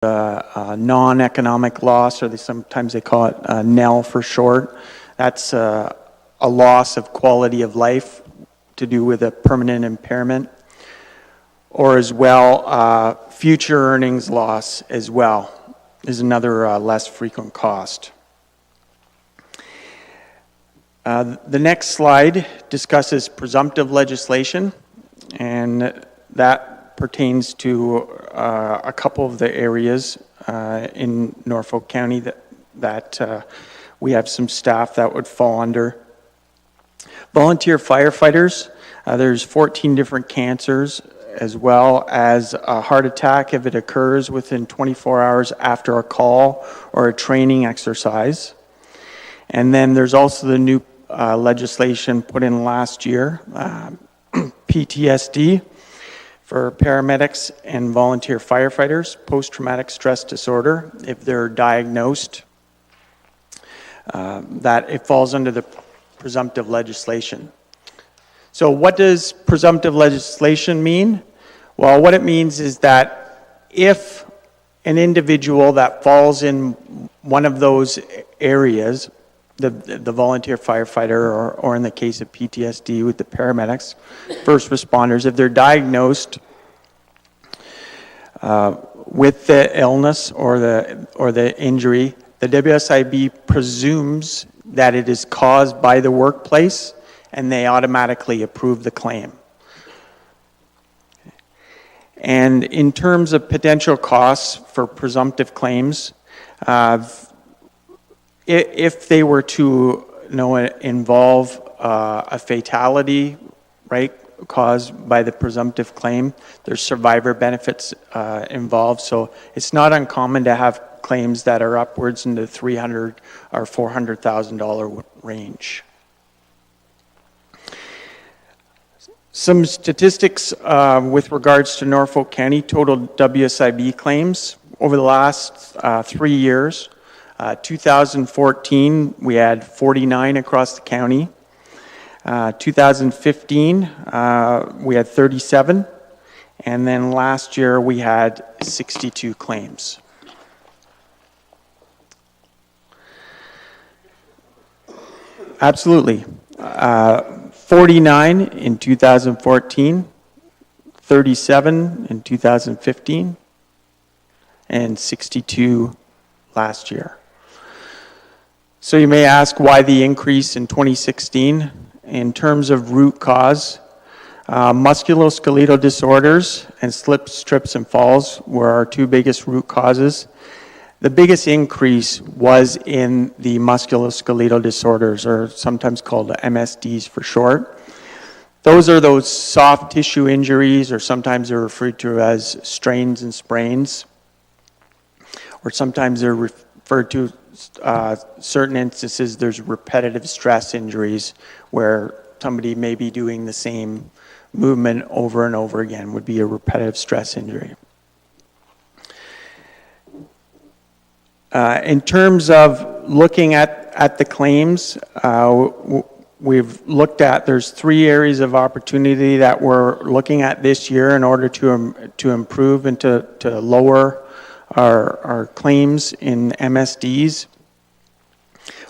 non-economic loss, or sometimes they call it NEL for short. That's a loss of quality of life to do with a permanent impairment, or as well future earnings loss as well is another less frequent cost. The next slide discusses presumptive legislation, and that pertains to a couple of the areas in Norfolk County that we have some staff that would fall under. Volunteer firefighters, there's 14 different cancers, as well as a heart attack if it occurs within 24 hours after a call or a training exercise. And then there's also the new legislation put in last year, PTSD for paramedics and volunteer firefighters, post-traumatic stress disorder, if they're diagnosed, that it falls under the presumptive legislation. So what does presumptive legislation mean? Well, what it means is that if an individual that falls in one of those areas, the volunteer firefighter, or in the case of PTSD with the paramedics, first responders, if they're diagnosed with the illness or the injury, the WSIB presumes that it is caused by the workplace, and they automatically approve the claim. And in terms of potential costs for presumptive claims, if they were to involve a fatality, right, caused by the presumptive claim, there's survivor benefits involved. So it's not uncommon to have claims that are upwards in the $300,000 or $400,000 range. Some statistics with regards to Norfolk County total WSIB claims over the last 3 years. 2014, we had 49 across the county. 2015, we had 37. And then last year, we had 62 claims. Absolutely. 49 in 2014, 37 in 2015, and 62 last year. So you may ask why the increase in 2016. In terms of root cause, musculoskeletal disorders and slips, trips, and falls were our two biggest root causes. The biggest increase was in the musculoskeletal disorders, or sometimes called MSDs for short. Those are those soft tissue injuries, or sometimes they're referred to as strains and sprains, or sometimes they're referred to certain instances, there's repetitive stress injuries where somebody may be doing the same movement over and over again, would be a repetitive stress injury. In terms of looking at the claims, we've looked at, there's 3 areas of opportunity that we're looking at this year in order to improve and to lower our claims in MSDs.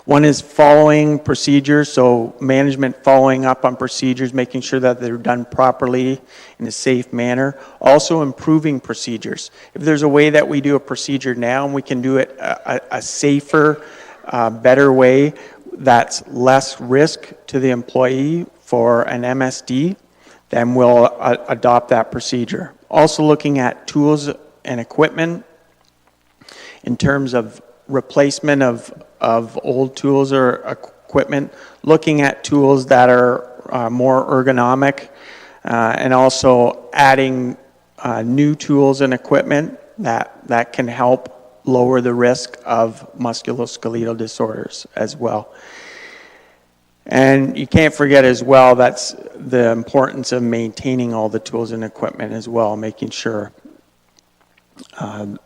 One is following procedures, so management following up on procedures, making sure that they're done properly in a safe manner. Also improving procedures. If there's a way that we do a procedure now and we can do it a safer, better way that's less risk to the employee for an MSD, then we'll adopt that procedure. Also looking at tools and equipment in terms of replacement of old tools or equipment, looking at tools that are more ergonomic, and also adding new tools and equipment that can help lower the risk of musculoskeletal disorders as well. And you can't forget as well, that's the importance of maintaining all the tools and equipment as well, making sure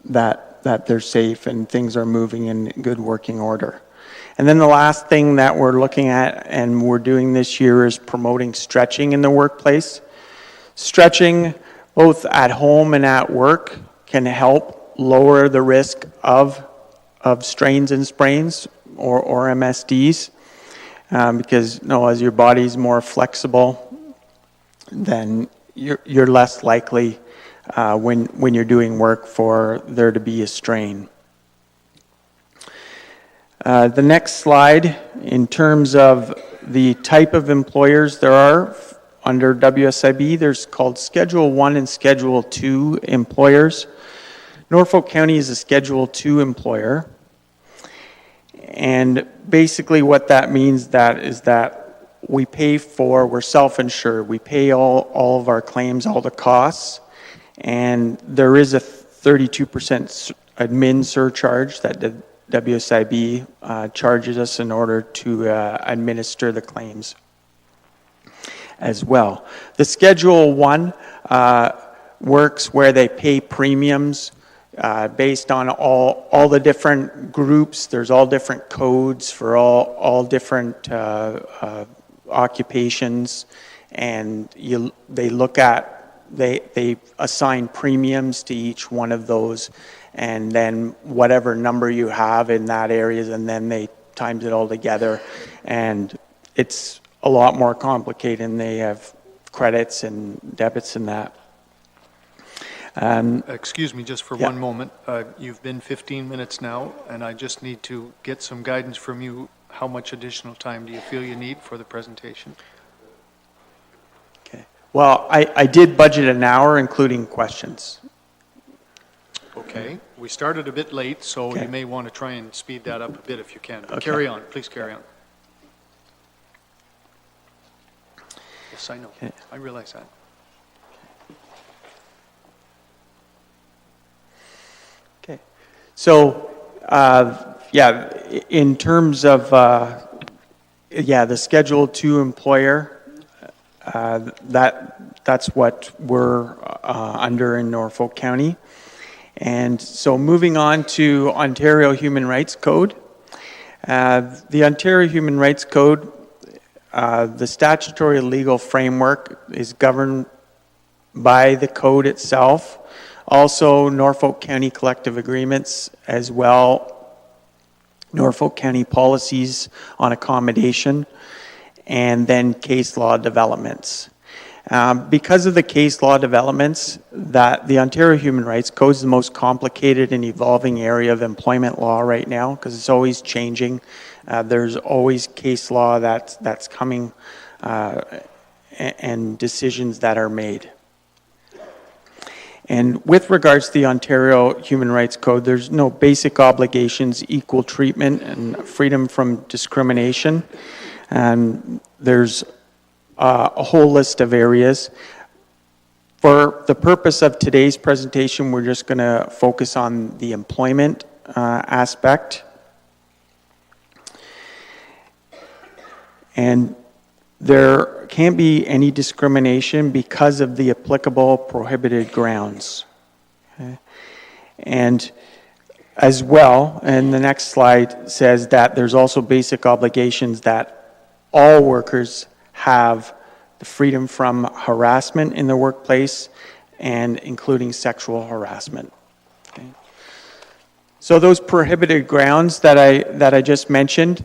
that they're safe and things are moving in good working order. And then the last thing that we're looking at and we're doing this year is promoting stretching in the workplace. Stretching both at home and at work can help lower the risk of strains and sprains or MSDs, because as your body's more flexible, then you're less likely when you're doing work for there to be a strain. The next slide, in terms of the type of employers there are under WSIB, there's called Schedule 1 and Schedule 2 employers. Norfolk County is a Schedule 2 employer. And basically what that means is that we're self-insured. We pay all of our claims, all the costs, and there is a 32% admin surcharge that the WSIB charges us in order to administer the claims as well. The Schedule 1 works where they pay premiums based on all the different groups. There's all different codes for all different occupations, and they assign premiums to each one of those, and then whatever number you have in that area, and then they times it all together, and it's a lot more complicated, and they have credits and debits and that. Excuse me just for one moment. You've been 15 minutes now, and I just need to get some guidance from you. How much additional time do you feel you need for the presentation? Okay. Well, I did budget an hour, including questions. Okay. We started a bit late, so you may want to try and speed that up a bit if you can. But carry on. Please carry on. Yes, I know. Okay. I realize that. Okay. So, in terms of, the Schedule 2 employer, that's what we're under in Norfolk County. And so moving on to Ontario Human Rights Code. The Ontario Human Rights Code, the statutory legal framework is governed by the code itself. Also, Norfolk County collective agreements as well, Norfolk County policies on accommodation, and then case law developments. Because of the case law developments, that the Ontario Human Rights Code is the most complicated and evolving area of employment law right now, because it's always changing. There's always case law that's coming and decisions that are made. And with regards to the Ontario Human Rights Code, there's no basic obligations, equal treatment, and freedom from discrimination. And there's a whole list of areas. For the purpose of today's presentation, we're just going to focus on the employment aspect. And there can't be any discrimination because of the applicable prohibited grounds. Okay. And as well, and the next slide says that there's also basic obligations that all workers have the freedom from harassment in the workplace, and including sexual harassment. Okay. So those prohibited grounds that I just mentioned,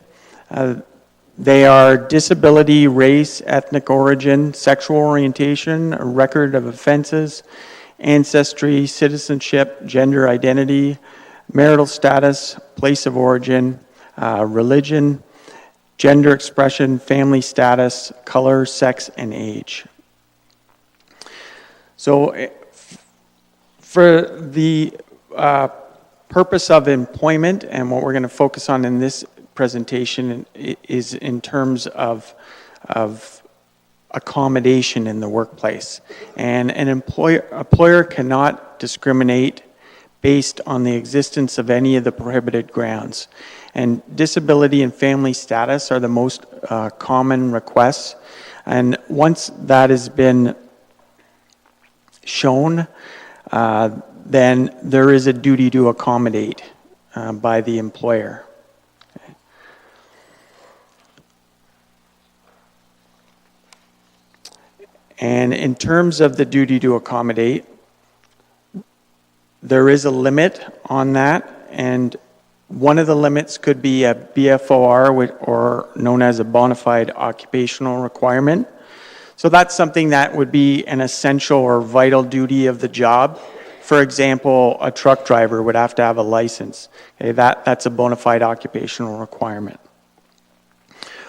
they are disability, race, ethnic origin, sexual orientation, a record of offenses, ancestry, citizenship, gender identity, marital status, place of origin, religion, gender expression, family status, color, sex, and age. So for the purpose of employment, and what we're going to focus on in this presentation is in terms of accommodation in the workplace. And an employer cannot discriminate based on the existence of any of the prohibited grounds. And disability and family status are the most common requests. And once that has been shown, then there is a duty to accommodate by the employer. Okay. And in terms of the duty to accommodate, There is a limit on that, and one of the limits could be a BFOR, or known as a bona fide occupational requirement. So that's something that would be an essential or vital duty of the job. For example, a truck driver would have to have a license. Okay, that's a bona fide occupational requirement.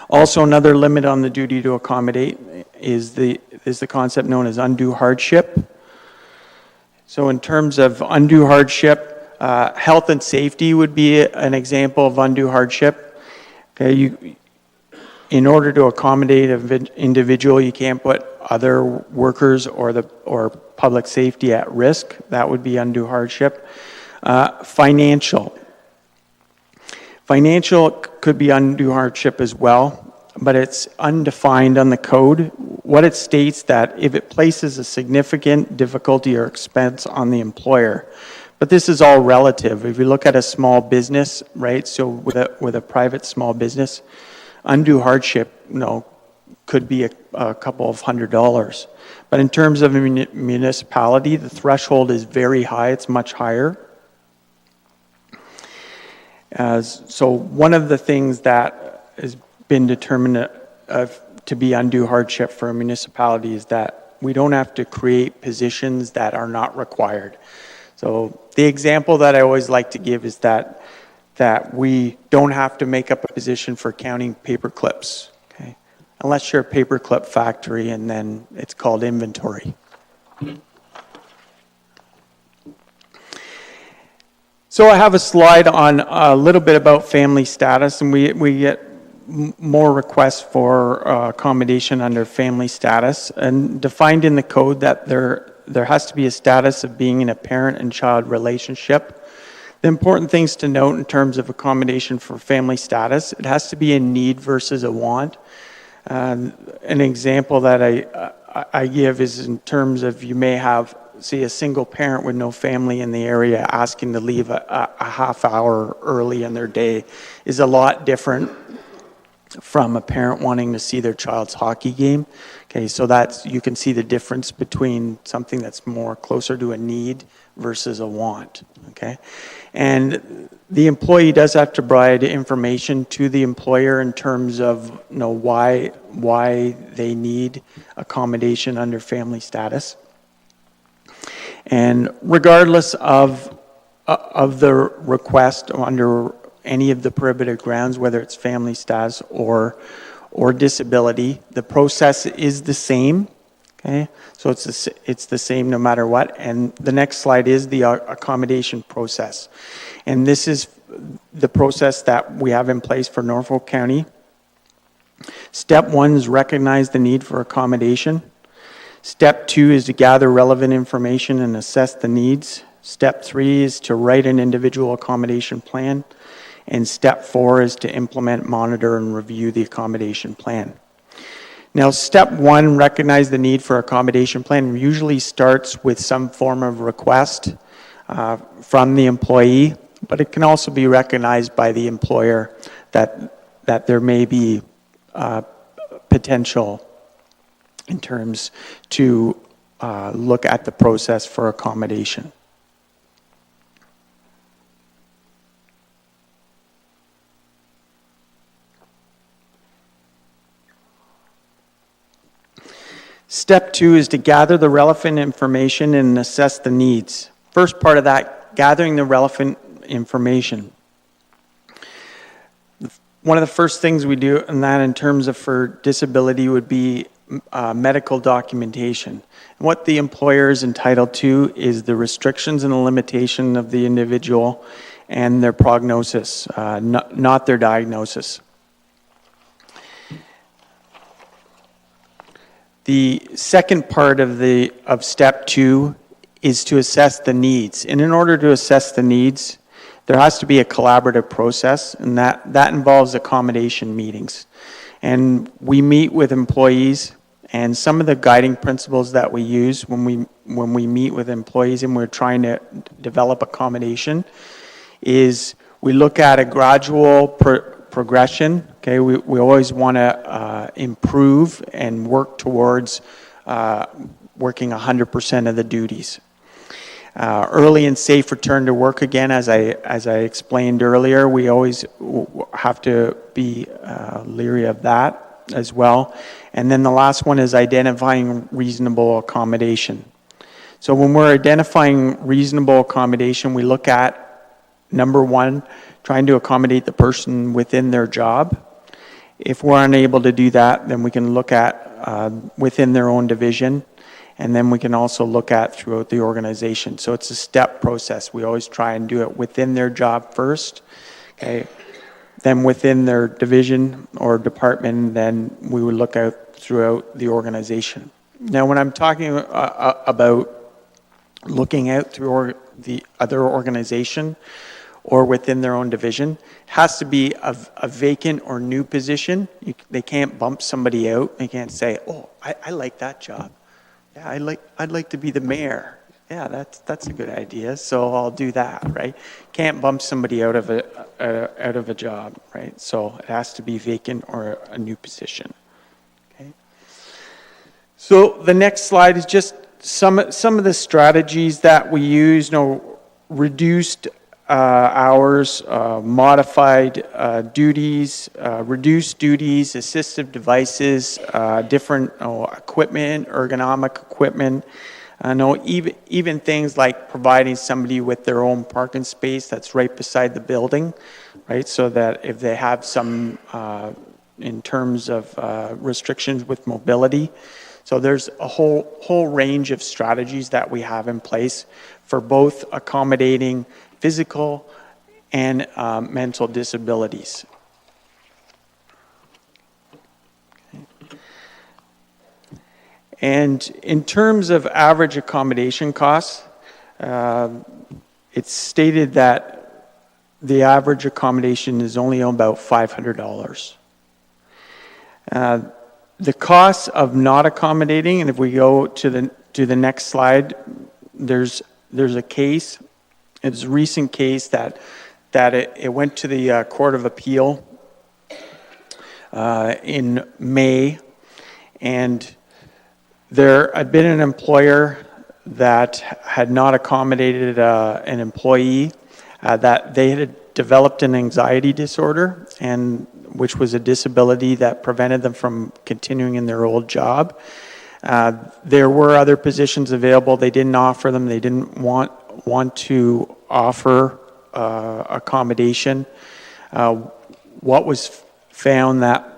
Also, another limit on the duty to accommodate is the concept known as undue hardship. So in terms of undue hardship, health and safety would be an example of undue hardship. Okay, in order to accommodate an individual, you can't put other workers or public safety at risk. That would be undue hardship. Financial could be undue hardship as well, but it's undefined on the code. What it states that if it places a significant difficulty or expense on the employer, but this is all relative. If you look at a small business, right? So with a private small business, undue hardship, could be a couple of $100s. But in terms of a municipality, the threshold is very high. It's much higher. So one of the things that has been determined to be undue hardship for a municipality is that we don't have to create positions that are not required. So the example that I always like to give is that we don't have to make up a position for counting paper clips, okay? Unless you're a paperclip factory, and then it's called inventory. So I have a slide on a little bit about family status, and we get more requests for accommodation under family status, and defined in the code that there has to be a status of being in a parent and child relationship. The important things to note in terms of accommodation for family status, it has to be a need versus a want. An example that I give is in terms of you may have, say, a single parent with no family in the area asking to leave a half hour early in their day is a lot different from a parent wanting to see their child's hockey game. Okay, so you can see the difference between something that's more closer to a need versus a want. Okay, and the employee does have to provide information to the employer in terms of why they need accommodation under family status. And regardless of the request under any of the prohibited grounds, whether it's family status or disability, the process is the same. Okay, so it's the same no matter what. And the next slide is the accommodation process, and this is the process that we have in place for Norfolk County. Step 1 is recognize the need for accommodation. Step 2 is to gather relevant information and assess the needs. Step 3 is to write an individual accommodation plan. And step 4 is to implement, monitor, and review the accommodation plan. Now, step 1, recognize the need for accommodation plan, usually starts with some form of request from the employee, but it can also be recognized by the employer that there may be potential in terms to look at the process for accommodation. Step 2 is to gather the relevant information and assess the needs. First part of that, gathering the relevant information. One of the first things we do in that in terms of for disability would be medical documentation. And what the employer is entitled to is the restrictions and the limitation of the individual and their prognosis, not their diagnosis. The second part of step 2 is to assess the needs. And in order to assess the needs, there has to be a collaborative process, and that involves accommodation meetings. And we meet with employees, and some of the guiding principles that we use when we meet with employees and we're trying to develop accommodation is we look at a gradual progression. Okay, we always want to improve and work towards working 100% of the duties. Early and safe return to work, again, as I explained earlier, we always have to be leery of that as well. And then the last one is identifying reasonable accommodation. So when we're identifying reasonable accommodation, we look at, number one, trying to accommodate the person within their job. If we're unable to do that, then we can look at within their own division. And then we can also look at throughout the organization. So it's a step process. We always try and do it within their job first, okay? Then within their division or department, then we would look out throughout the organization. Now, when I'm talking about looking out through the other organization or within their own division, has to be a vacant or new position. They can't bump somebody out. They can't say, oh, I like that job. Yeah, I'd like to be the mayor. Yeah, that's a good idea. So I'll do that, right? Can't bump somebody out of a job, right? So it has to be vacant or a new position. Okay. So the next slide is just some of the strategies that we use. Reduced hours, modified duties, reduced duties, assistive devices, different equipment, ergonomic equipment. Even things like providing somebody with their own parking space that's right beside the building, right? So that if they have some, in terms of restrictions with mobility. So there's a whole range of strategies that we have in place for both accommodating physical and mental disabilities. Okay. And in terms of average accommodation costs, it's stated that the average accommodation is only about $500. The costs of not accommodating, and if we go to the next slide, there's a case. It's a recent case that it went to the Court of Appeal in May, and there had been an employer that had not accommodated an employee, that they had developed an anxiety disorder, and which was a disability that prevented them from continuing in their old job. There were other positions available. They didn't offer them. They didn't want to offer accommodation. What was found that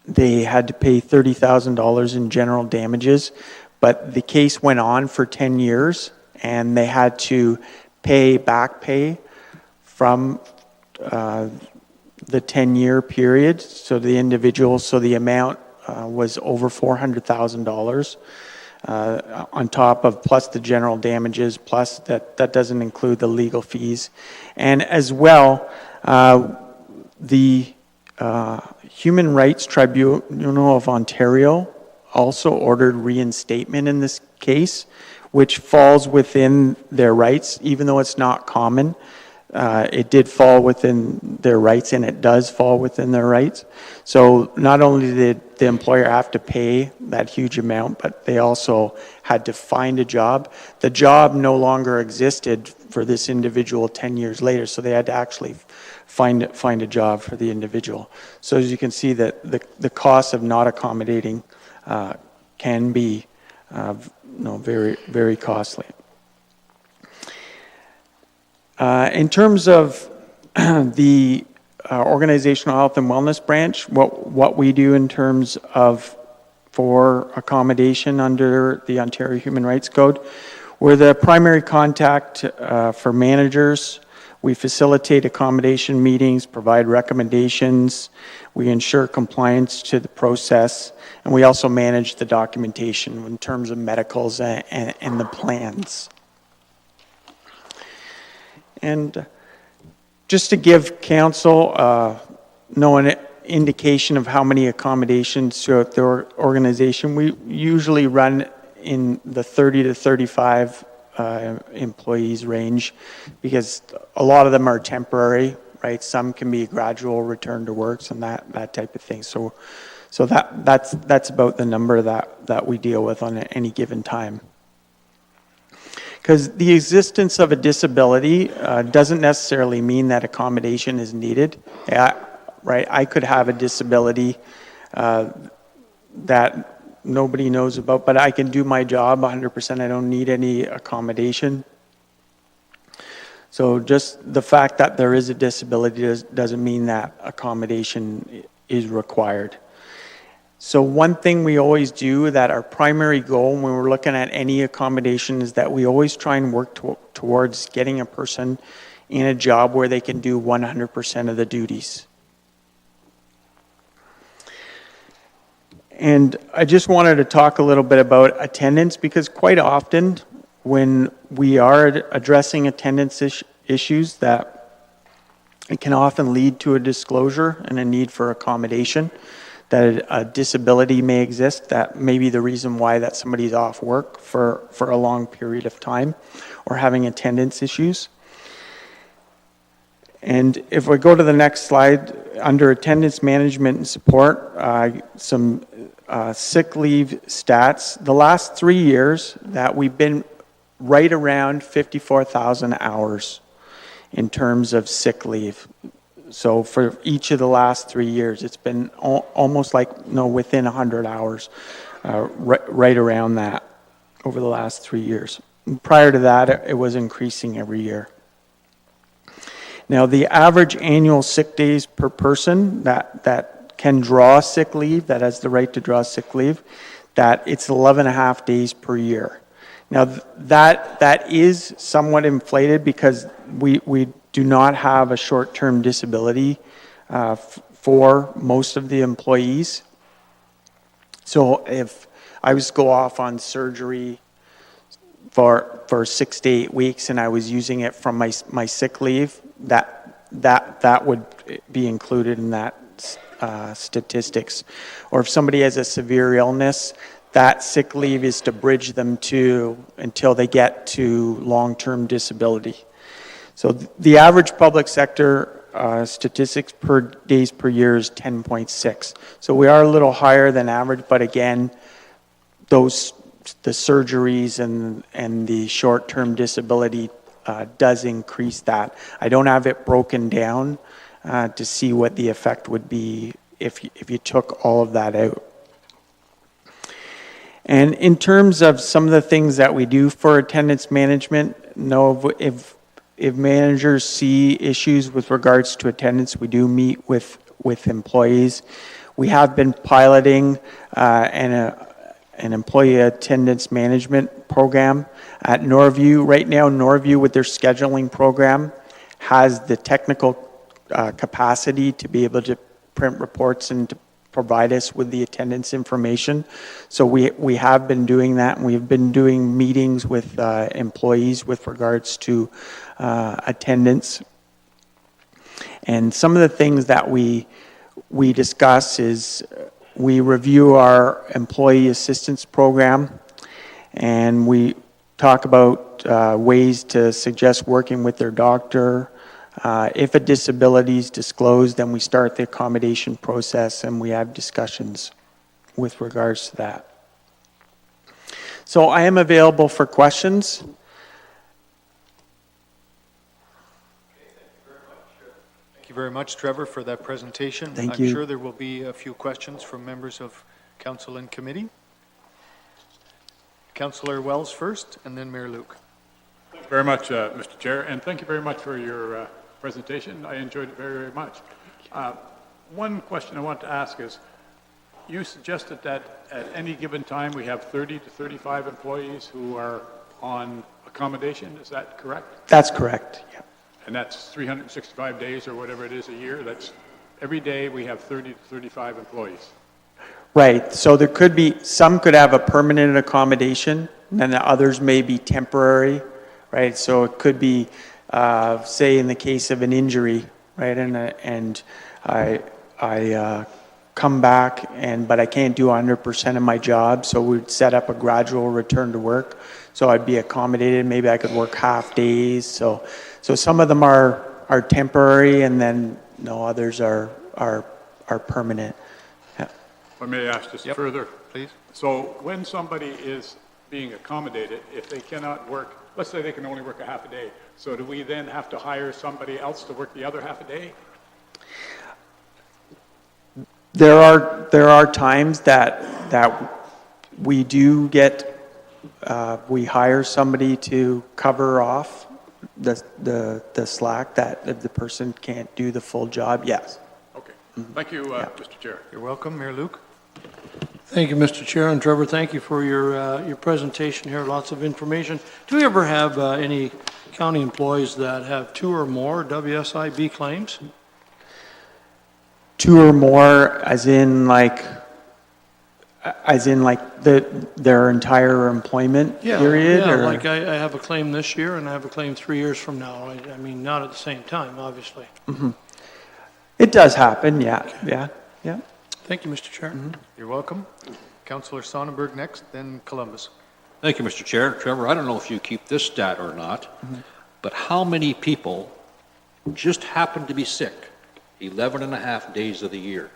they had to pay $30,000 in general damages, but the case went on for 10 years, and they had to pay back pay from the 10-year period. So the individual, so the amount was over $400,000 on top of, plus the general damages, plus that doesn't include the legal fees. And as well, the Human Rights Tribunal of Ontario also ordered reinstatement in this case, which falls within their rights, even though it's not common. It did fall within their rights, and it does fall within their rights. So not only did the employer have to pay that huge amount, but they also had to find a job. The job no longer existed for this individual 10 years later, so they had to actually find a job for the individual. So as you can see, that the cost of not accommodating can be very, very costly. In terms of the organizational health and wellness branch, what we do in terms of for accommodation under the Ontario Human Rights Code, we're the primary contact for managers. We facilitate accommodation meetings, provide recommendations, we ensure compliance to the process, and we also manage the documentation in terms of medicals and the plans. And just to give council an indication of how many accommodations throughout the organization, we usually run in the 30 to 35 employees range, because a lot of them are temporary, right? Some can be gradual return to works and that type of thing. So that's about the number that we deal with on any given time. Because the existence of a disability doesn't necessarily mean that accommodation is needed. Yeah, right? I could have a disability that nobody knows about, but I can do my job 100%. I don't need any accommodation. So just the fact that there is a disability doesn't mean that accommodation is required. So one thing we always do, that our primary goal when we're looking at any accommodation, is that we always try and work towards getting a person in a job where they can do 100% of the duties. And I just wanted to talk a little bit about attendance, because quite often when we are addressing attendance issues, that it can often lead to a disclosure and a need for accommodation, that a disability may exist, that may be the reason why that somebody's off work for a long period of time or having attendance issues. And if we go to the next slide, under attendance management and support, some sick leave stats. The last 3 years that we've been right around 54,000 hours in terms of sick leave. So for each of the last 3 years, it's been almost like, within 100 hours, right around that over the last 3 years. And prior to that, it was increasing every year. Now, the average annual sick days per person that can draw sick leave, that has the right to draw sick leave, that it's 11.5 days per year. Now, that is somewhat inflated because we do not have a short-term disability for most of the employees. So if I was to go off on surgery for 6 to 8 weeks and I was using it from my sick leave, that would be included in that statistics. Or if somebody has a severe illness, that sick leave is to bridge them until they get to long-term disability. So the average public sector statistics per days per year is 10.6. So we are a little higher than average, but again, the surgeries and the short-term disability does increase that. I don't have it broken down to see what the effect would be if you took all of that out. And in terms of some of the things that we do for attendance management, if managers see issues with regards to attendance, we do meet with employees. We have been piloting an employee attendance management program at Norview. Right now, Norview, with their scheduling program, has the technical capacity to be able to print reports and to provide us with the attendance information. So we have been doing that, and we've been doing meetings with employees with regards to attendance. And some of the things that we discuss is we review our employee assistance program, and we talk about ways to suggest working with their doctor. If a disability is disclosed, then we start the accommodation process and we have discussions with regards to that. So I am available for questions. Thank you very much, Trevor, for that presentation. Thank you. I'm sure there will be a few questions from members of council and committee. Councillor Wells first, and then Mayor Luke. Thank you very much, Mr. Chair, and thank you very much for your presentation. I enjoyed it very, very much. One question I want to ask is, you suggested that at any given time we have 30 to 35 employees who are on accommodation. Is that correct? That's correct, yeah. And that's 365 days or whatever it is a year. That's every day we have 30 to 35 employees. Right, so there could be, some could have a permanent accommodation, and then the others may be temporary, right? So it could be, say in the case of an injury, right, and I come back, but I can't do 100% of my job, so we'd set up a gradual return to work. So I'd be accommodated, maybe I could work half days. So some of them are temporary, and then others are permanent. If I may ask just further, please. So when somebody is being accommodated, if they cannot work let's say they can only work a half a day. So do we then have to hire somebody else to work the other half a day? There are times that we do get, we hire somebody to cover off the slack that if the person can't do the full job, yes. Okay. Thank you, Mr. Chair. You're welcome. Mayor Luke? Thank you, Mr. Chair, and Trevor, thank you for your presentation here, lots of information. Do you ever have any county employees that have 2 or more WSIB claims? 2 or more as in like their entire employment period? Yeah, or? like I have a claim this year and I have a claim 3 years from now. I mean, not at the same time, obviously. Mm-hmm. It does happen, yeah, okay. Yeah. Thank you, Mr. Chair. You're welcome. Councillor Sonnenberg next, then Columbus. Thank you, Mr. Chair. Trevor, I don't know if you keep this stat or not, but how many people just happen to be sick 11 and a half days of the year?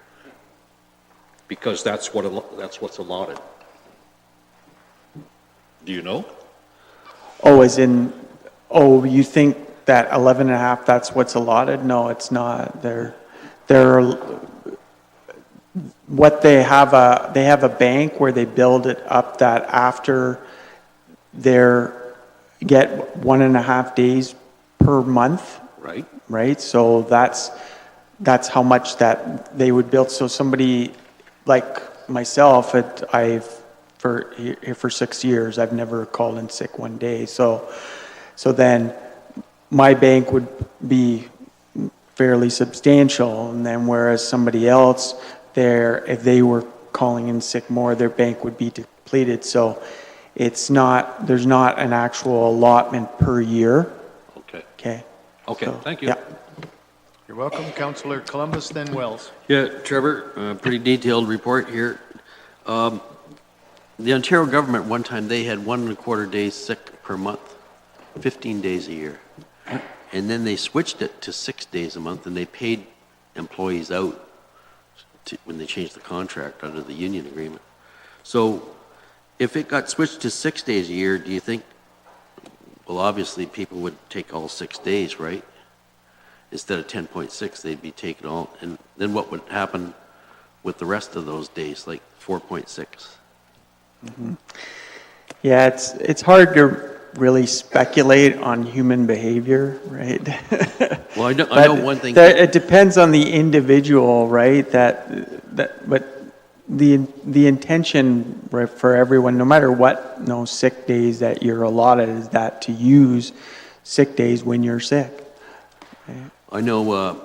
Because that's what's allotted. Do you know? Oh, you think that 11 and a half, that's what's allotted? No, it's not. They have a bank where they build it up that after get 1.5 days per month. Right. Right. So that's how much that they would build. So somebody like myself, for 6 years, I've never called in sick one day. So then my bank would be fairly substantial, and then whereas somebody else, if they were calling in sick more, their bank would be depleted. So there's not an actual allotment per year. Okay. Okay. So, thank you. Yeah. You're welcome. Councillor Columbus, then Wells. Yeah, Trevor, pretty detailed report here. The Ontario government, one time, they had 1.25 days sick per month, 15 days a year. And then they switched it to 6 days a month, and they paid employees out when they changed the contract under the union agreement. So if it got switched to 6 days a year, do you think, well, obviously people would take all 6 days, right? Instead of 10.6, they'd be taking all, and then what would happen with the rest of those days, like 4.6? Mm-hmm. Yeah, it's hard to really speculate on human behavior, right? Well, I know one thing. It depends on the individual, right? But the intention, right, for everyone, no matter what, sick days that you're allotted, is that to use sick days when you're sick. Right? I know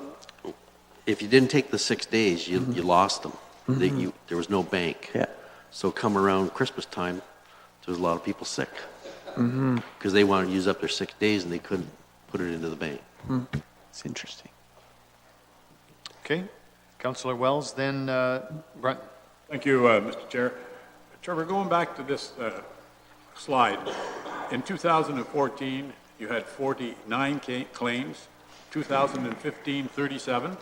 if you didn't take the 6 days, you lost them. Mm-hmm. There was no bank. Yeah. So come around Christmas time, there was a lot of people sick because they wanted to use up their 6 days and they couldn't put it into the bank. It's interesting. Okay. Councillor Wells, then Brent. Thank you, Mr. Chair. Trevor, going back to this slide, in 2014, you had 49 claims, 2015, 37,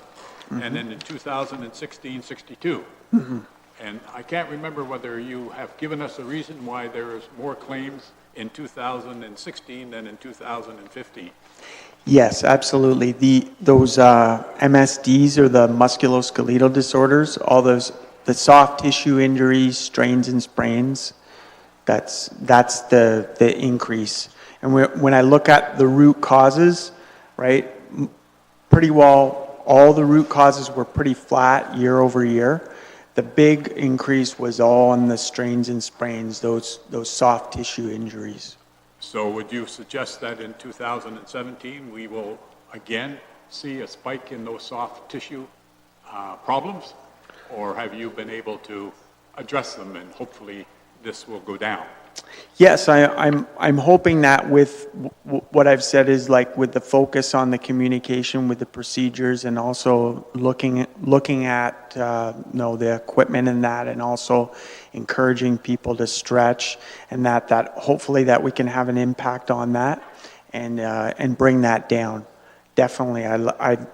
and then in 2016, 62. And I can't remember whether you have given us a reason why there is more claims in 2016 than in 2015. Yes, absolutely. Those MSDs, or the musculoskeletal disorders, all the soft tissue injuries, strains and sprains, that's the increase. And when I look at the root causes, right, pretty well all the root causes were pretty flat year over year. The big increase was all on the strains and sprains, those soft tissue injuries. So would you suggest that in 2017 we will again see a spike in those soft tissue problems? Or have you been able to address them and hopefully this will go down? Yes, I'm hoping that with what I've said is like with the focus on the communication with the procedures and also looking at the equipment and that, and also encouraging people to stretch, and that hopefully that we can have an impact on that and bring that down. Definitely, I'd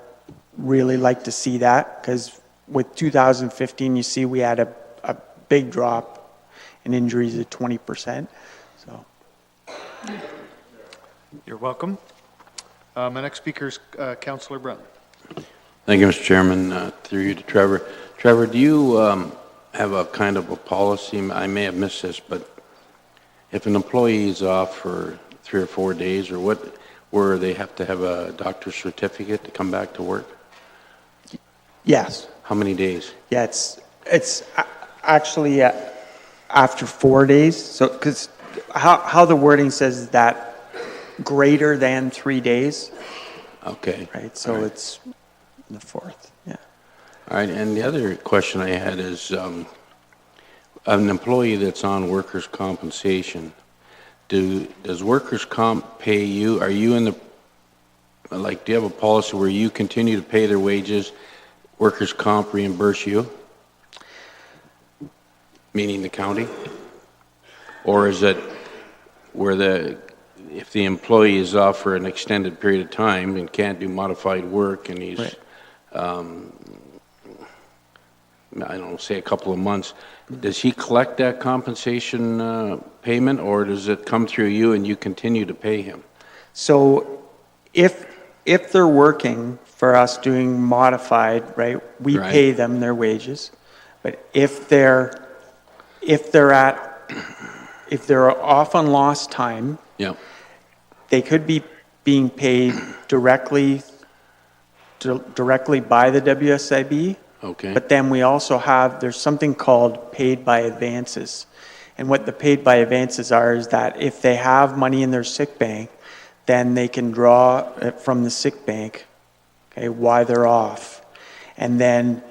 really like to see that, because with 2015, you see we had a big drop in injuries of 20%. So, You're welcome. My next speaker is Councillor Brown. Thank you, Mr. Chairman. Through you to Trevor. Trevor, do you have a kind of a policy? I may have missed this, but if an employee is off for 3 or 4 days, or what, where they have to have a doctor's certificate to come back to work? Yes. How many days? Yeah, actually after 4 days. So, because how the wording says is that greater than 3 days, Okay. right? So All right. it's the fourth. Yeah. All right, and the other question I had is, an employee that's on workers' compensation, does workers' comp pay you? Are you in the, like, do you have a policy where you continue to pay their wages, workers' comp reimburse you? Meaning the county? Or is it where if the employee is off for an extended period of time and can't do modified work and he's, Right. I don't know, say a couple of months, does he collect that compensation payment, or does it come through you and you continue to pay him? So if they're working for us doing modified, right, we Right. pay them their wages. But if they're off on lost time, Yeah, they could be being paid directly by the WSIB. okay. But then we also there's something called paid by advances. And what the paid by advances are is that if they have money in their sick bank, then they can draw it from the sick bank, okay, while they're off. And then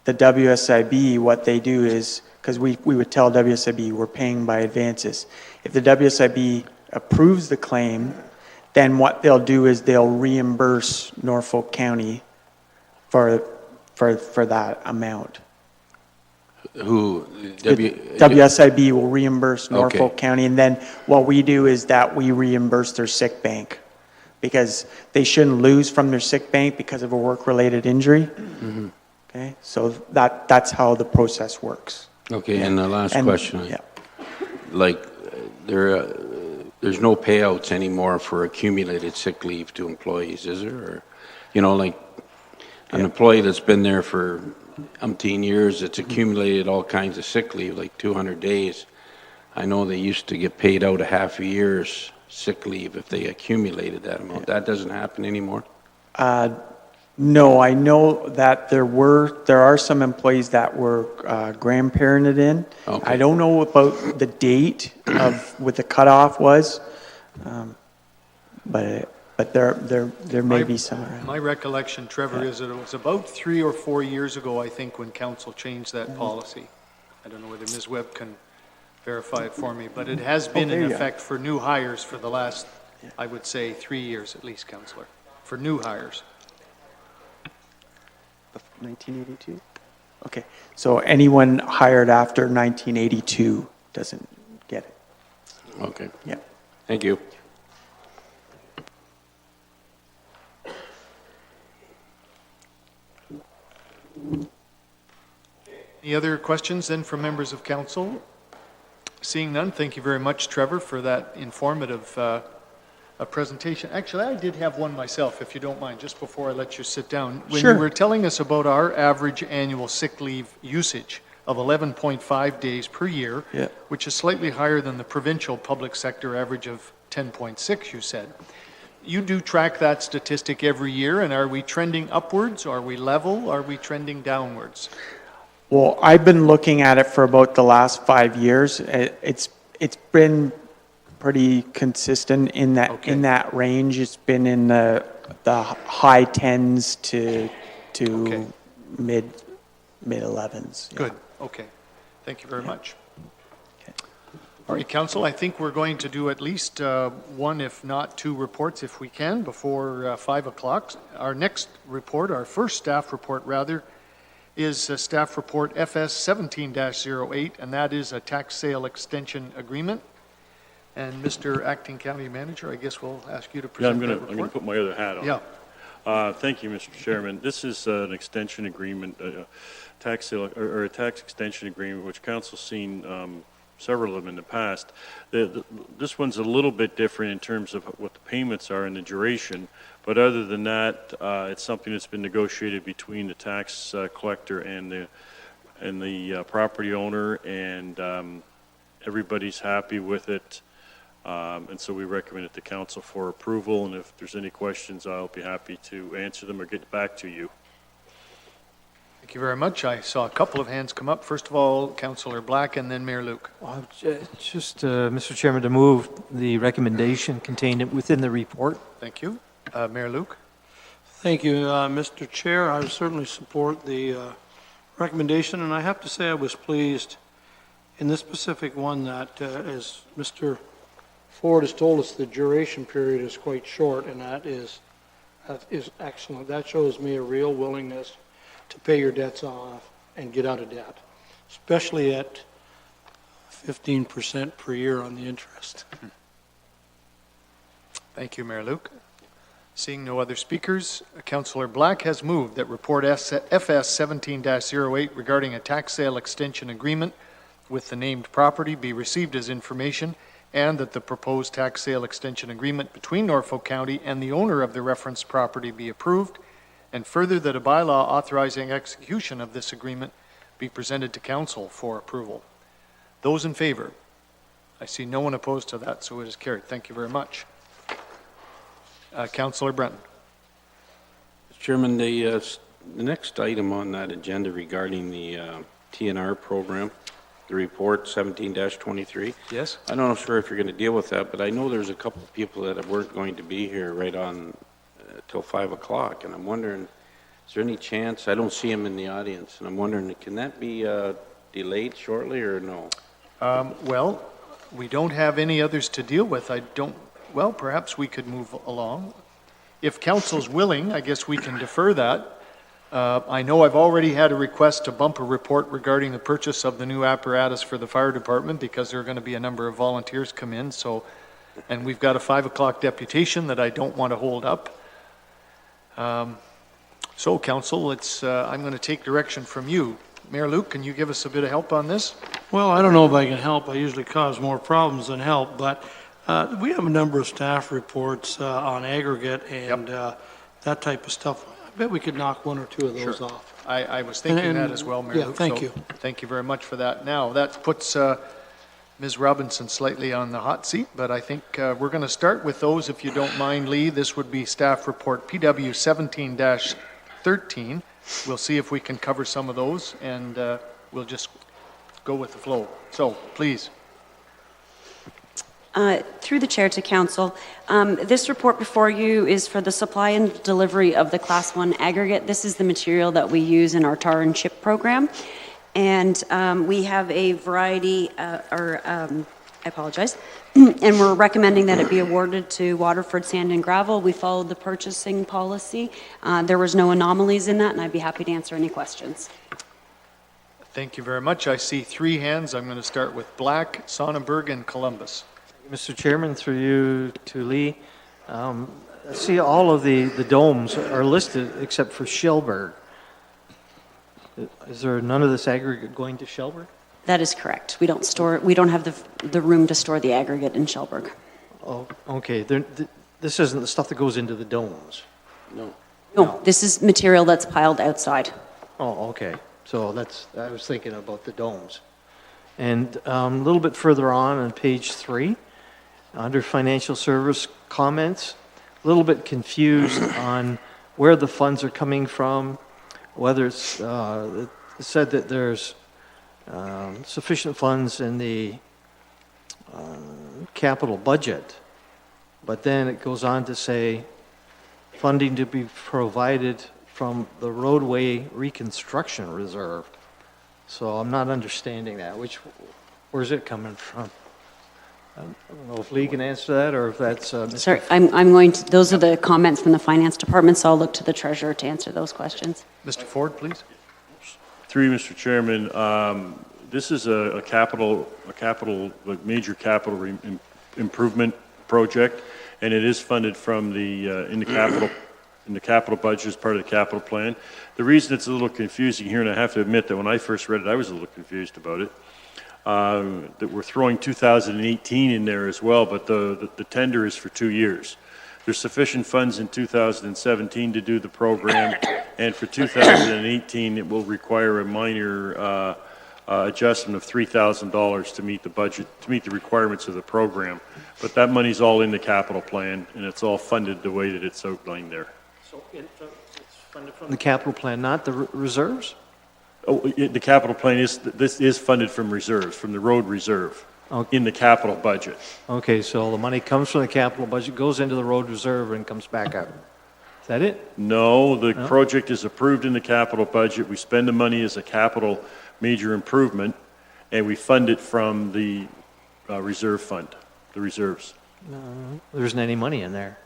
the WSIB, what they do is, because we would tell WSIB we're paying by advances. If the WSIB approves the claim, then what they'll do is they'll reimburse Norfolk County for that amount. Who? WSIB will reimburse Norfolk Okay. County, and then what we do is that we reimburse their sick bank, because they shouldn't lose from their sick bank because of a work-related injury. Mm-hmm. Okay, so that's how the process works. Okay, and the last And- question. Yeah. Like, there's no payouts anymore for accumulated sick leave to employees, is there? Or, like an employee that's been there for umpteen years, it's accumulated all kinds of sick leave, like 200 days. I know they used to get paid out a half a year's sick leave if they accumulated that amount. That doesn't happen anymore? No, I know that there are some employees that were grandparented in. Okay. I don't know about the date of what the cutoff was, but there may be some around. My recollection, Trevor, is that it was about 3 or 4 years ago, I think, when council changed that policy. I don't know whether Ms. Webb can verify it for me, but it has been there in you go. effect for new hires for the last, I would say, 3 years at least, Councillor, for new hires. 1982? Okay, so anyone hired after 1982 doesn't get it. Okay, Yeah. thank you. Any other questions then from members of council? Seeing none, thank you very much, Trevor, for that informative presentation. Actually, I did have one myself, if you don't mind, just before I let you sit down. When Sure. you were telling us about our average annual sick leave usage of 11.5 days per year, Yeah. which is slightly higher than the provincial public sector average of 10.6, you said. You do track that statistic every year, and are we trending upwards? Are we level? Are we trending downwards? Well, I've been looking at it for about the last 5 years. It's been pretty consistent in that Okay. in that range. It's been in the high 10s to Okay. mid 11s. yeah. Good, okay. Thank you very much. Okay. All right, council, I think we're going to do at least one, if not two reports, if we can, before 5 o'clock. Our next report, our first staff report rather, is staff report FS 17-08, and that is a tax sale extension agreement. And Mr. Acting County Manager, I guess we'll ask you to Yeah, present that I'm going to report. put my other hat on. Yeah, Thank you, Mr. Chairman. This is an extension agreement, tax sale, or a tax extension agreement, which council's seen several of them in the past. This one's a little bit different in terms of what the payments are and the duration, but other than that, it's something that's been negotiated between the tax collector and the property owner, and everybody's happy with it. And so we recommend it to council for approval, and if there's any questions, I'll be happy to answer them or get back to you. Thank you very much. I saw a couple of hands come up. First of all, Councillor Black and then Mayor Luke. Just, Mr. Chairman, to move the recommendation contained within the report. Thank you. Mayor Luke? Thank you, Mr. Chair. I certainly support the recommendation, and I have to say I was pleased in this specific one that, as Mr. Ford has told us, the duration period is quite short, and that is excellent. That shows me a real willingness to pay your debts off and get out of debt, especially at 15% per year on the interest. Thank you, Mayor Luke. Seeing no other speakers, Councillor Black has moved that Report FS 17-08 regarding a tax sale extension agreement with the named property be received as information, and that the proposed tax sale extension agreement between Norfolk County and the owner of the referenced property be approved, and further that a bylaw authorizing execution of this agreement be presented to council for approval. Those in favor? I see no one opposed to that, so it is carried. Thank you very much. Councillor Brenton. Mr. Chairman, the next item on that agenda regarding the TNR program, the report 17-23. Yes? I'm not sure if you're going to deal with that, but I know there's a couple of people that weren't going to be here right on till 5 o'clock, and I'm wondering, is there any chance, I don't see him in the audience, and I'm wondering, can that be delayed shortly or no? Well, we don't have any others to deal with. Well, perhaps we could move along. If council's willing, I guess we can defer that. I know I've already had a request to bump a report regarding the purchase of the new apparatus for the fire department because there are going to be a number of volunteers come in, and we've got a 5 o'clock deputation that I don't want to hold up. So, council, I'm going to take direction from you. Mayor Luke, can you give us a bit of help on this? Well, I don't know if I can help. I usually cause more problems than help, but we have a number of staff reports on aggregate and that type of stuff. I bet we could knock one or two of those off. I was thinking that as well, Mayor yeah, Luke. thank so you. Thank you very much for that. Now, that puts Ms. Robinson slightly on the hot seat, but I think we're going to start with those, if you don't mind, Lee. This would be staff report PW 17-13. We'll see if we can cover some of those, and we'll just go with the flow. So, please. Through the chair to council, this report before you is for the supply and delivery of the Class 1 aggregate. This is the material that we use in our tar and chip program. And we have a variety, I apologize, and we're recommending that it be awarded to Waterford Sand and Gravel. We followed the purchasing policy. There was no anomalies in that, and I'd be happy to answer any questions. Thank you very much. I see 3 hands. I'm going to start with Black, Sonnenberg, and Columbus. Mr. Chairman, through you to Lee, see all of the domes are listed except for Shellburg. Is there none of this aggregate going to Shellburg? That is correct. We don't have the room to store the aggregate in Shellburg. Oh, okay. This isn't the stuff that goes into the domes. No, this is material that's piled outside. Oh, okay. So I was thinking about the domes. And a little bit further on page 3, under financial service comments, a little bit confused on where the funds are coming from, whether it said that there's sufficient funds in the capital budget, but then it goes on to say funding to be provided from the roadway reconstruction reserve. So I'm not understanding that. Where's it coming from? I don't know if Lee can answer that, or if that's Sorry, I'm going to, those are the comments from the finance department, so I'll look to the treasurer to answer those questions. Mr. Ford, please. Through you, Mr. Chairman, this is a major capital improvement project, and it is funded from the in the capital budget as part of the capital plan. The reason it's a little confusing here, and I have to admit that when I first read it, I was a little confused about it. that we're throwing 2018 in there as well, but the tender is for 2 years. There's sufficient funds in 2017 to do the program, and for 2018, it will require a minor adjustment of $3,000 to meet the budget, to meet the requirements of the program. But that money's all in the capital plan, and it's all funded the way that it's outlined there. So it's funded from the capital plan, not the reserves? Oh, the capital plan this is funded from reserves, from the road reserve, in the capital budget. Okay, so the money comes from the capital budget, goes into the road reserve, and comes back out. Is that it? No, the project is approved in the capital budget. We spend the money as a capital major improvement, and we fund it from the reserve fund, the reserves. There isn't any money in there.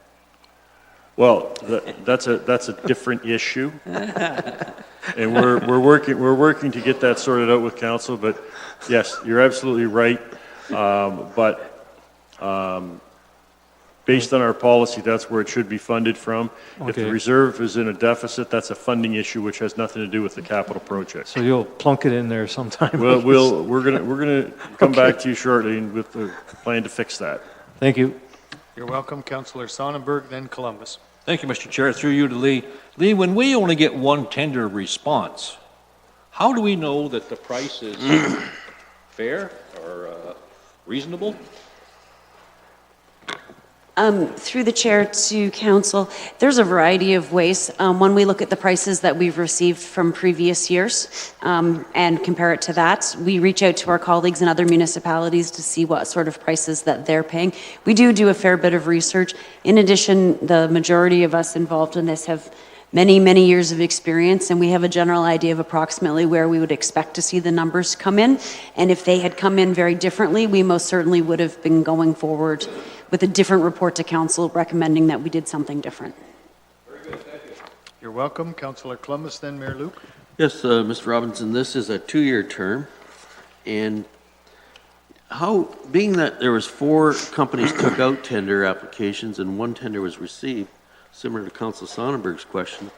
Well, that's a different issue, and we're working to get that sorted out with council. But yes, you're absolutely right. Based on our policy, that's where it should be funded from. If the Okay. reserve is in a deficit, that's a funding issue which has nothing to do with the capital project. So you'll plunk it in there sometime. Well, we're gonna come back to you shortly with the plan to fix that. Thank you. You're welcome, Councillor Sonnenberg, then Columbus. Thank you, Mr. Chair. Through you to Lee. Lee, when we only get one tender response, how do we know that the price is fair or reasonable? Through the chair to council, there's a variety of ways. When we look at the prices that we've received from previous years and compare it to that, we reach out to our colleagues in other municipalities to see what sort of prices that they're paying. We do a fair bit of research. In addition, the majority of us involved in this have many years of experience, and we have a general idea of approximately where we would expect to see the numbers come in. And if they had come in very differently, we most certainly would have been going forward with a different report to council recommending that we did something different. You're welcome, Councillor Columbus, then Mayor Luke. Yes, Mr. Robinson, this is a 2-year term, and being that there was 4 companies took out tender applications and 1 tender was received, similar to Councilor Sonnenberg's question,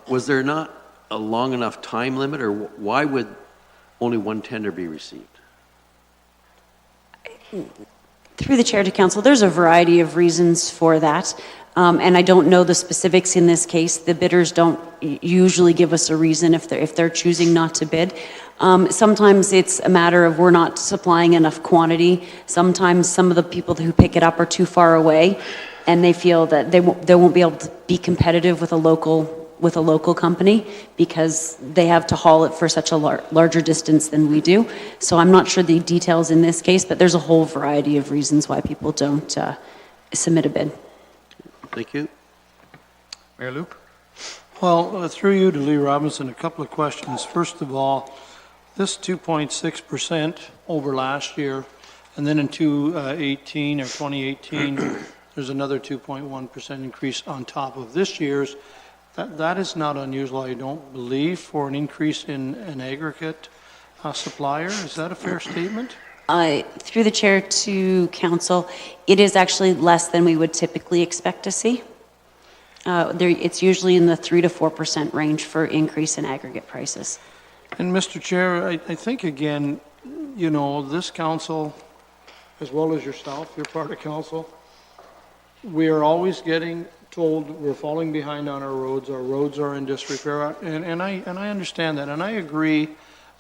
was there not a long enough time limit, or why would only 1 tender be received? Through the chair to council, there's a variety of reasons for that. And I don't know the specifics in this case. The bidders don't usually give us a reason if they're choosing not to bid. Sometimes it's a matter of we're not supplying enough quantity. Sometimes some of the people who pick it up are too far away, and they feel that they won't be able to be competitive with a local company because they have to haul it for such a larger distance than we do. So I'm not sure the details in this case, but there's a whole variety of reasons why people don't submit a bid. Thank you. Mayor Luke. Well, through you to Lee Robinson, a couple of questions. First of all, this 2.6% over last year, and then in 2018, there's another 2.1% increase on top of this year's. That is not unusual, I don't believe, for an increase in an aggregate supplier. Is that a fair statement? Through the chair to council, it is actually less than we would typically expect to see. It's usually in the 3 to 4% range for increase in aggregate prices. And Mr. Chair, I think again, you know, this council, as well as yourself, you're part of council, we are always getting told we're falling behind on our roads are in disrepair, and I understand that, and I agree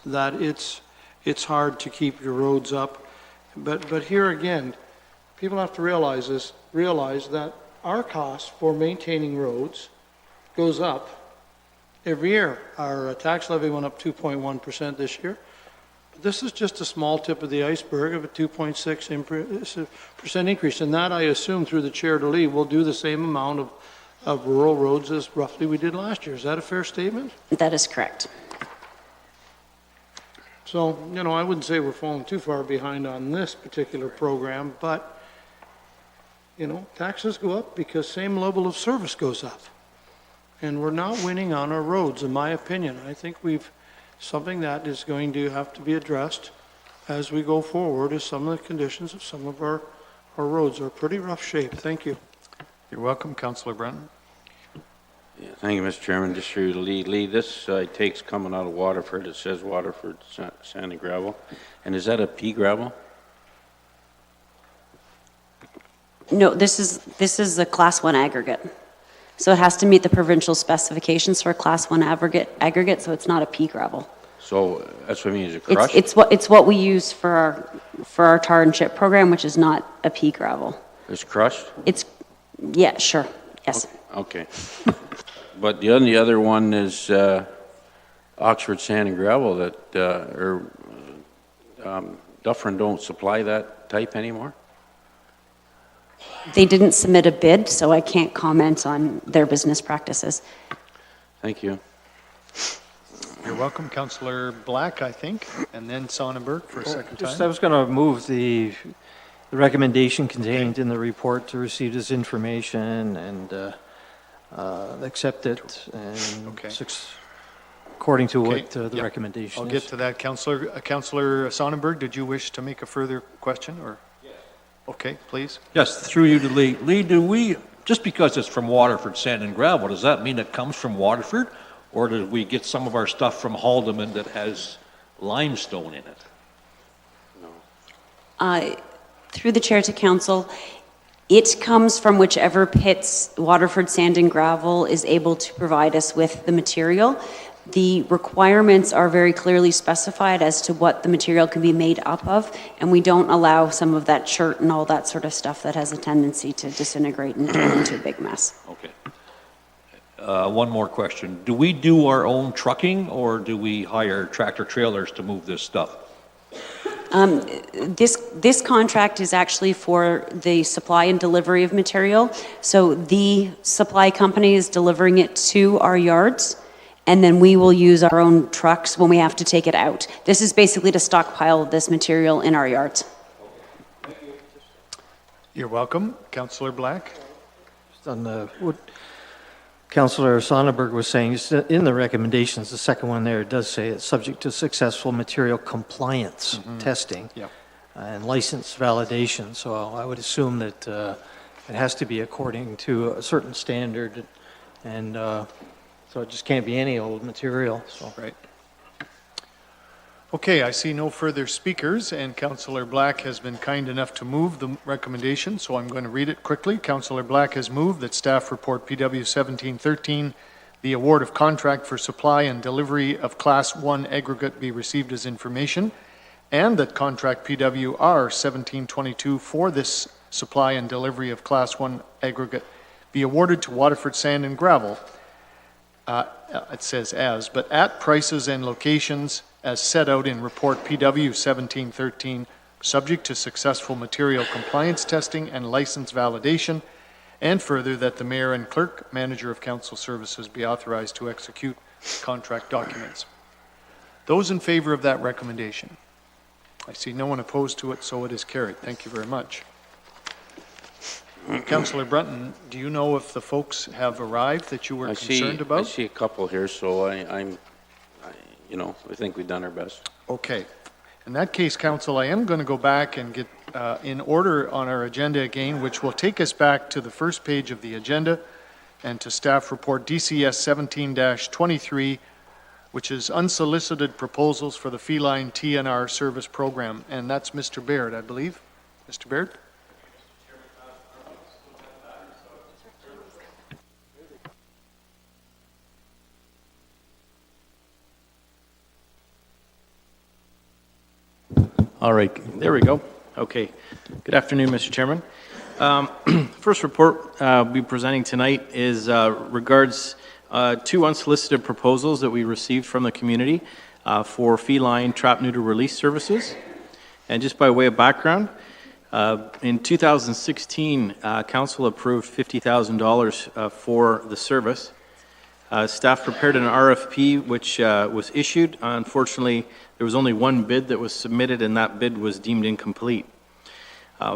that it's hard to keep your roads up, but here again, people have to realize that our cost for maintaining roads goes up every year. Our tax levy went up 2.1% this year. This is just a small tip of the iceberg of a 2.6% increase, and that I assume through the chair to Lee will do the same amount of rural roads as roughly we did last year. Is that a fair statement? That is correct. So, you know, I wouldn't say we're falling too far behind on this particular program, but, you know, taxes go up because same level of service goes up. And we're not winning on our roads, in my opinion. I think something that is going to have to be addressed as we go forward is some of the conditions of some of our roads are pretty rough shape. Thank you. You're welcome, Councillor Brenton. Yeah, thank you, Mr. Chairman. Just through the lead. Lee, this take's coming out of Waterford. It says Waterford Sand and Gravel. And is that a pea gravel? No, this is a Class 1 aggregate. So it has to meet the provincial specifications for a Class 1 aggregate, so it's not a pea gravel. So that's what I mean. Is it crushed? It's what we use for our tar and chip program, which is not a pea gravel. It's crushed? Yeah, sure, yes. Okay. But the other one is Oxford Sand and Gravel that, Dufferin don't supply that type anymore? They didn't submit a bid, so I can't comment on their business practices. Thank you. You're welcome, Councillor Black, I think, and then Sonnenberg for a second I time. was going to move the recommendation contained in the report to receive this information and accept it and Okay. according to Okay, what the yep. recommendation I'll is. get to that, Councillor. Councillor Sonnenberg, did you wish to make a further question, or? Yes. Okay, please. Yes, through you to Lee. Lee, do we, just because it's from Waterford Sand and Gravel, does that mean it comes from Waterford? Or do we get some of our stuff from Haldeman that has limestone in it? Through the chair to council, it comes from whichever pits Waterford Sand and Gravel is able to provide us with the material. The requirements are very clearly specified as to what the material can be made up of, and we don't allow some of that chert and all that sort of stuff that has a tendency to disintegrate and turn into a big mess. Okay. One more question. Do we do our own trucking or do we hire tractor trailers to move this stuff? This contract is actually for the supply and delivery of material. So the supply company is delivering it to our yards, and then we will use our own trucks when we have to take it out. This is basically to stockpile this material in our yards. You're welcome, Councillor Black. Just on what Councillor Sonnenberg was saying, just in the recommendations, the second one there, it does say it's subject to successful material compliance testing Yep. and license validation. So I would assume that it has to be according to a certain standard, and so it just can't be any old material. So. Right. Okay, I see no further speakers, and Councillor Black has been kind enough to move the recommendation, so I'm going to read it quickly. Councillor Black has moved that staff report PW 1713, the award of contract for supply and delivery of Class 1 aggregate be received as information, and that contract PWR 1722 for this supply and delivery of Class 1 aggregate be awarded to Waterford Sand and Gravel. It says as, but at prices and locations as set out in report PW 1713, subject to successful material compliance testing and license validation, and further that the mayor and clerk, manager of council services, be authorized to execute contract documents. Those in favor of that recommendation? I see no one opposed to it, so it is carried. Thank you very much. Councillor Brunton, do you know if the folks have arrived that you were concerned about? I see a couple here, so I think we've done our best. Okay. In that case, Council, I am going to go back and get in order on our agenda again, which will take us back to the first page of the agenda and to staff report DCS 17-23, which is unsolicited proposals for the feline TNR service program. And that's Mr. Baird, I believe. Mr. Baird? All right, there we go. Okay. Good afternoon, Mr. Chairman. First report we'll be presenting tonight is regards two unsolicited proposals that we received from the community for feline trap neuter release services. And just by way of background, in 2016, Council approved $50,000 for the service. Staff prepared an RFP which was issued. Unfortunately, there was only one bid that was submitted, and that bid was deemed incomplete.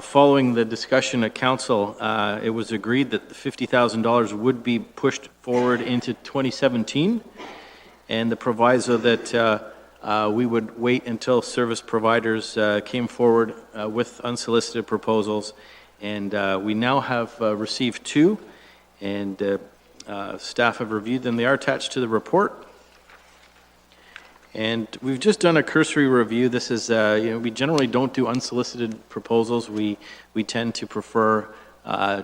Following the discussion at Council, it was agreed that the $50,000 would be pushed forward into 2017, and the proviso that we would wait until service providers came forward with unsolicited proposals, and we now have received two, and Staff have reviewed them. They are attached to the report. And we've just done a cursory review. This is, we generally don't do unsolicited proposals. We tend to prefer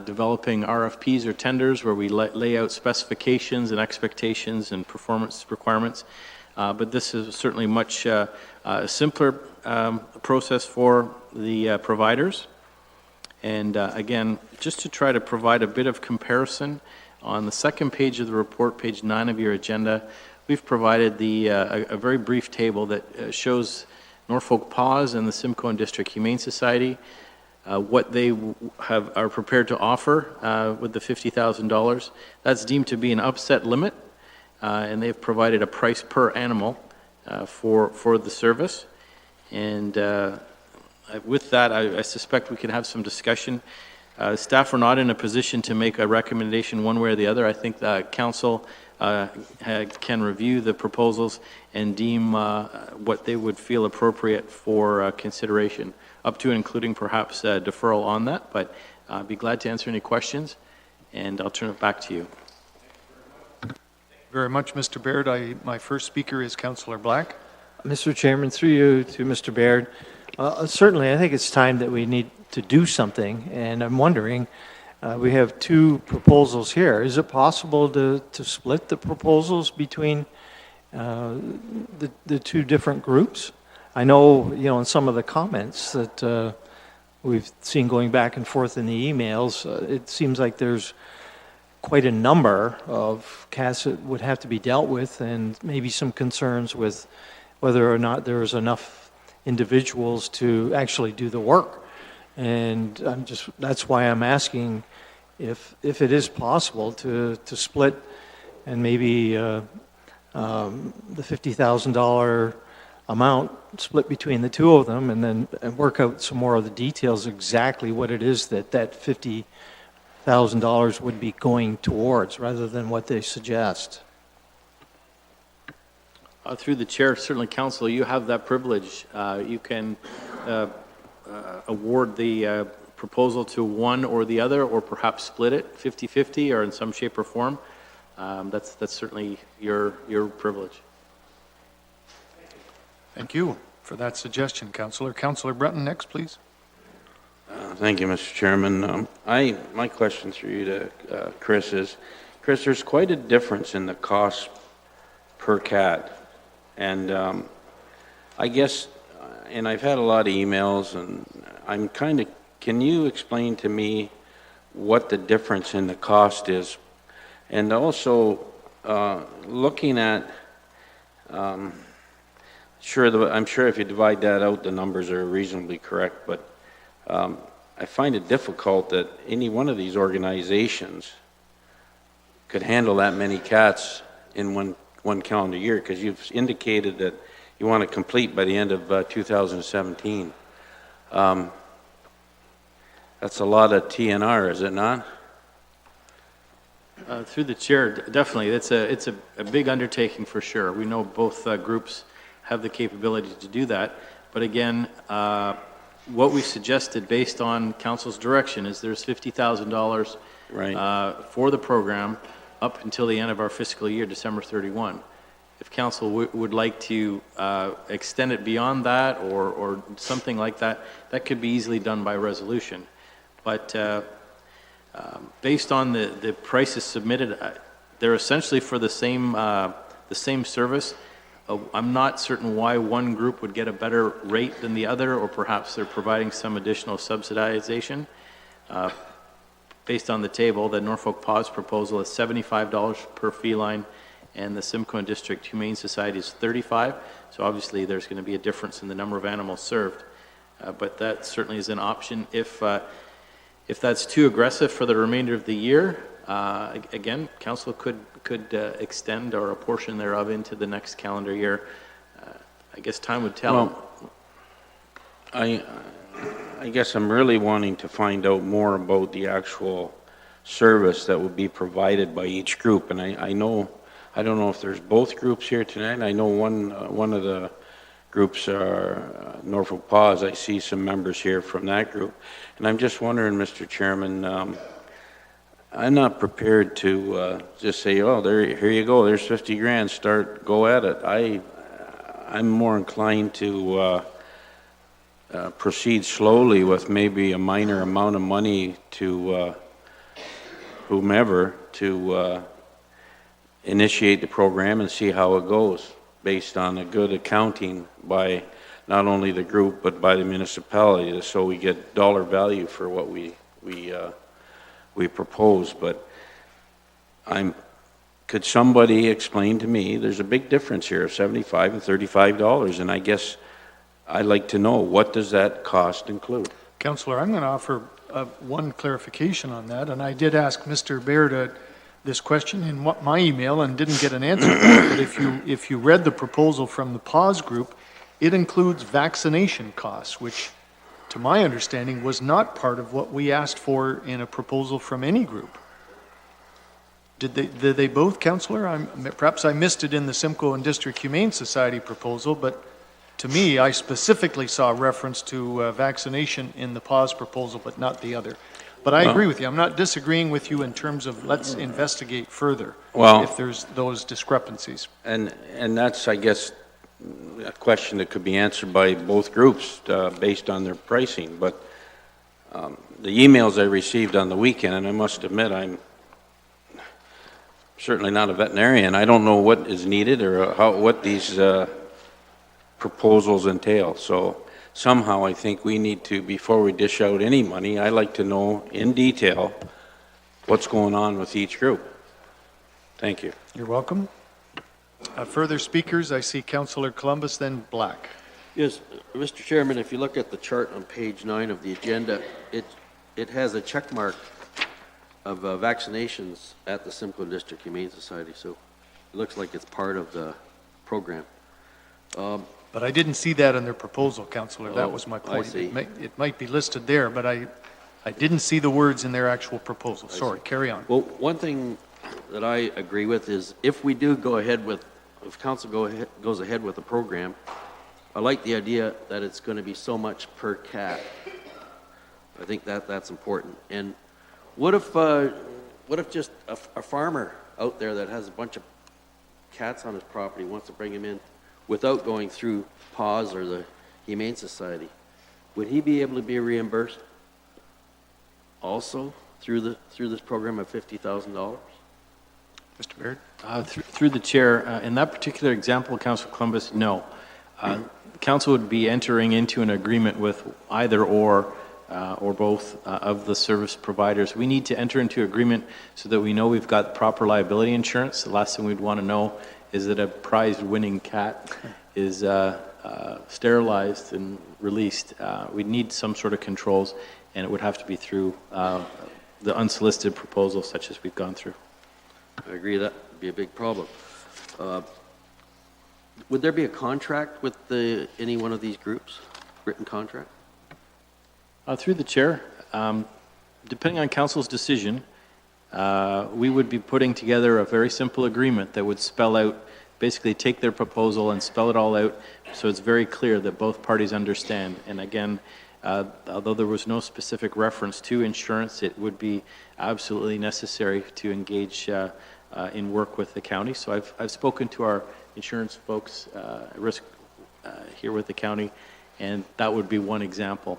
developing RFPs or tenders where we lay out specifications and expectations and performance requirements. But this is certainly much a simpler process for the providers. And again, just to try to provide a bit of comparison, on the second page of the report, page 9 of your agenda, we've provided a very brief table that shows Norfolk PAWS and the Simcoe and District Humane Society, what they are prepared to offer with the $50,000. That's deemed to be an upset limit, and they've provided a price per animal for the service. And with that, I suspect we can have some discussion. Staff are not in a position to make a recommendation one way or the other. I think the council can review the proposals and deem what they would feel appropriate for consideration, up to and including perhaps deferral on that. But I'd be glad to answer any questions, and I'll turn it back to you. Thank you very much, Mr. Baird. My first speaker is Councillor Black. Mr. Chairman, through you to Mr. Baird, certainly I think it's time that we need to do something, and I'm wondering, we have two proposals here. Is it possible to split the proposals between the two different groups? I know, in some of the comments that we've seen going back and forth in the emails, it seems like there's quite a number of cats that would have to be dealt with, and maybe some concerns with whether or not there is enough individuals to actually do the work. And that's why I'm asking if it is possible to split, and maybe the $50,000 amount split between the two of them, and then work out some more of the details, exactly what it is that $50,000 would be going towards, rather than what they suggest. Through the chair, certainly, Council, you have that privilege. You can award the proposal to one or the other, or perhaps split it 50-50 or in some shape or form. That's certainly your privilege. Thank you for that suggestion, Councillor. Councillor Breton, next, please. Thank you, Mr. Chairman. My question through you to Chris is, Chris, there's quite a difference in the cost per cat. And I guess, and I've had a lot of emails, and I'm can you explain to me what the difference in the cost is? And also, looking at, I'm sure if you divide that out, the numbers are reasonably correct, but I find it difficult that any one of these organizations could handle that many cats in one calendar year, because you've indicated that you want to complete by the end of 2017. That's a lot of TNR, is it not? Through the chair, definitely. It's a big undertaking for sure. We know both groups have the capability to do that. But again, what we suggested based on council's direction is there's $50,000 for the program up until the end of our fiscal year, December 31. If council would like to extend it beyond that, or something like that, that could be easily done by resolution. But based on the prices submitted, they're essentially for the same service. I'm not certain why one group would get a better rate than the other, or perhaps they're providing some additional subsidization. Based on the table, the Norfolk PAWS proposal is $75 per feline, and the Simcoe and District Humane Society is $35. So obviously there's going to be a difference in the number of animals served. But that certainly is an option. If that's too aggressive for the remainder of the year, again, council could extend or a portion thereof into the next calendar year. I guess time would tell. Well, I guess I'm really wanting to find out more about the actual service that would be provided by each group. And I don't know if there's both groups here tonight. I know one of the groups are Norfolk PAWS. I see some members here from that group. And I'm just wondering, Mr. Chairman, I'm not prepared to just say, oh, here you go, there's 50 grand, go at it. I'm more inclined to proceed slowly with maybe a minor amount of money to whomever to initiate the program and see how it goes, based on a good accounting by not only the group but by the municipality, so we get dollar value for what we propose. But could somebody explain to me, there's a big difference here of $75 and $35, and I guess I'd like to know, what does that cost include? Councillor, I'm going to offer one clarification on that, and I did ask Mr. Baird this question in my email and didn't get an answer back, but if you read the proposal from the PAWS group, it includes vaccination costs, which, to my understanding, was not part of what we asked for in a proposal from any group. Did they both, Councillor? Perhaps I missed it in the Simcoe and District Humane Society proposal, but to me, I specifically saw reference to vaccination in the PAWS proposal, but not the other. But I agree with you. I'm not disagreeing with you in terms of let's investigate further if there's those discrepancies. And that's, I guess, a question that could be answered by both groups based on their pricing. But the emails I received on the weekend, and I must admit, I'm certainly not a veterinarian. I don't know what is needed or what these proposals entail. So somehow I think we need to, before we dish out any money, I like to know in detail what's going on with each group. Thank you. You're welcome. Further speakers, I see Councillor Columbus, then Black. Yes, Mr. Chairman, if you look at the chart on page 9 of the agenda, it has a check mark of vaccinations at the Simcoe District Humane Society, so it looks like it's part of the program. But I didn't see that in their proposal, Councillor. That was my point. I see. It might be listed there, but I didn't see the words in their actual proposal. Sorry, carry on. Well, one thing that I agree with is if we do go ahead with, if council goes ahead with the program, I like the idea that it's going to be so much per cat. I think that's important. And what if just a farmer out there that has a bunch of cats on his property wants to bring them in without going through PAWS or the Humane Society? Would he be able to be reimbursed also through this program of $50,000? Mr. Baird? Through the chair, in that particular example, Councillor Columbus, no. Council would be entering into an agreement with either or both of the service providers. We need to enter into agreement so that we know we've got proper liability insurance. The last thing we'd want to know is that a prize-winning cat is sterilized and released. We'd need some sort of controls, and it would have to be through the unsolicited proposals such as we've gone through. I agree that would be a big problem. Would there be a contract with any one of these groups, written contract? Through the chair, depending on council's decision, we would be putting together a very simple agreement that would spell out, basically take their proposal and spell it all out so it's very clear that both parties understand. And again, although there was no specific reference to insurance, it would be absolutely necessary to engage in work with the county. So I've spoken to our insurance folks at risk here with the county, and that would be one example.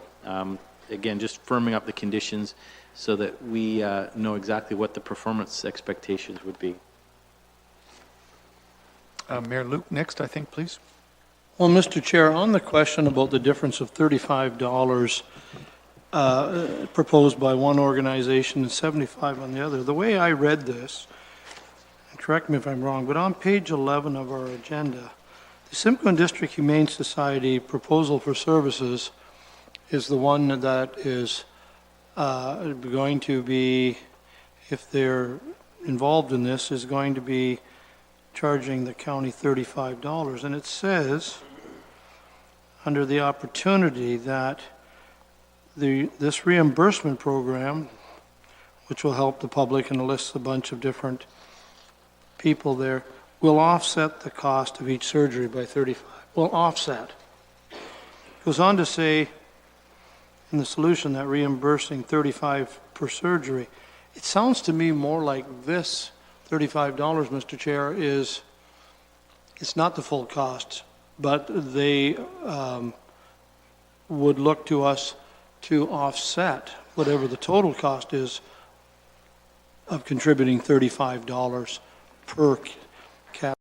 Again, just firming up the conditions so that we know exactly what the performance expectations would be. Mayor Luke, next, I think, please. Well, Mr. Chair, on the question about the difference of $35 proposed by one organization and $75 on the other, the way I read this, and correct me if I'm wrong, but on page 11 of our agenda, the Simcoe and District Humane Society proposal for services is the one that is going to be, if they're involved in this, is going to be charging the county $35. And it says, under the opportunity, that this reimbursement program, which will help the public and lists a bunch of different people there, will offset the cost of each surgery by $35. Will offset. Goes on to say in the solution that reimbursing $35 per surgery It sounds to me more like this $35, Mr. Chair, it's not the full cost, but they would look to us to offset whatever the total cost is of contributing $35 per